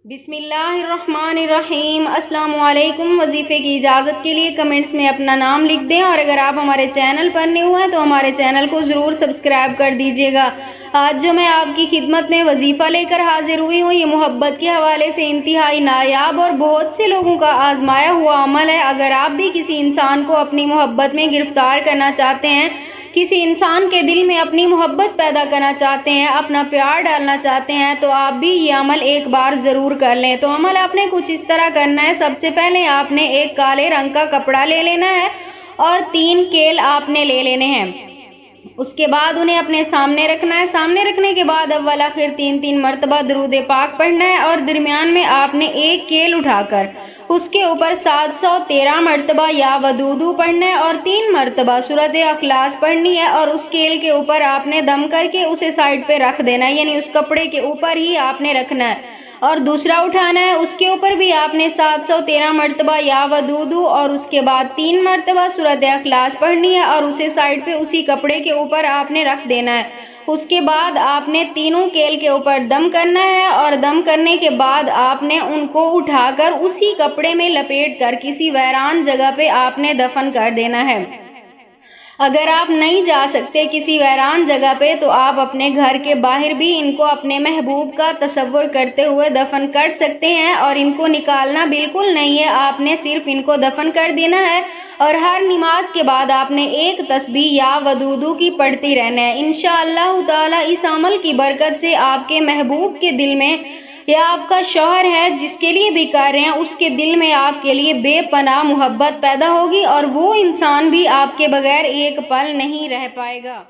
بسم اللہ الرحمن الرحیم۔ السلام علیکم۔ وظیفے کی اجازت کے لیے کمنٹس میں اپنا نام لکھ دیں، اور اگر آپ ہمارے چینل پر نئے ہوئے ہیں تو ہمارے چینل کو ضرور سبسکرائب کر دیجیے گا۔ آج جو میں آپ کی خدمت میں وظیفہ لے کر حاضر ہوئی ہوں، یہ محبت کے حوالے سے انتہائی نایاب اور بہت سے لوگوں کا آزمایا ہوا عمل ہے۔ اگر آپ بھی کسی انسان کو اپنی محبت میں گرفتار کرنا چاہتے ہیں، کسی انسان کے دل میں اپنی محبت پیدا کرنا چاہتے ہیں، اپنا پیار ڈالنا چاہتے ہیں، تو آپ بھی یہ عمل ایک بار ضرور کر لیں۔ تو عمل آپ نے کچھ اس طرح کرنا ہے۔ سب سے پہلے آپ نے ایک کالے رنگ کا کپڑا لے لینا ہے اور 3 کیل آپ نے لے لینے ہیں۔ اس کے بعد انہیں اپنے سامنے رکھنا ہے۔ سامنے رکھنے کے بعد اول آخر 3 مرتبہ درود پاک پڑھنا ہے، اور درمیان میں آپ نے ایک کیل اٹھا کر اس کے اوپر 713 مرتبہ یا ودودو پڑھنا ہے، اور 3 مرتبہ سورۃ اخلاص پڑھنی ہے، اور اس کیل کے اوپر آپ نے دم کر کے اسے سائڈ پہ رکھ دینا ہے، یعنی اس کپڑے کے اوپر ہی آپ نے رکھنا ہے۔ اور دوسرا اٹھانا ہے، اس کے اوپر بھی آپ نے 713 مرتبہ یا ودودو اور اس کے بعد 3 مرتبہ سورۃ اخلاص پڑھنی ہے، اور اسے سائڈ پہ اسی کپڑے کے اوپر آپ نے رکھ دینا ہے۔ اس کے بعد آپ نے تینوں کیل کے اوپر دم کرنا ہے، اور دم کرنے کے بعد آپ نے ان کو اٹھا کر اسی کپڑے میں لپیٹ کر کسی ویران جگہ پہ آپ نے دفن کر دینا ہے۔ اگر آپ نہیں جا سکتے کسی ویران جگہ پہ، تو آپ اپنے گھر کے باہر بھی ان کو اپنے محبوب کا تصور کرتے ہوئے دفن کر سکتے ہیں، اور ان کو نکالنا بالکل نہیں ہے، آپ نے صرف ان کو دفن کر دینا ہے۔ اور ہر نماز کے بعد آپ نے ایک تسبیح یا ودودو کی پڑھتی رہنا ہے۔ انشاءاللہ تعالی اس عمل کی برکت سے آپ کے محبوب کے دل میں، یا آپ کا شوہر ہے جس کے لیے بھی کر رہے ہیں، اس کے دل میں آپ کے لیے بے پناہ محبت پیدا ہوگی، اور وہ انسان بھی آپ کے بغیر ایک پل نہیں رہ پائے گا۔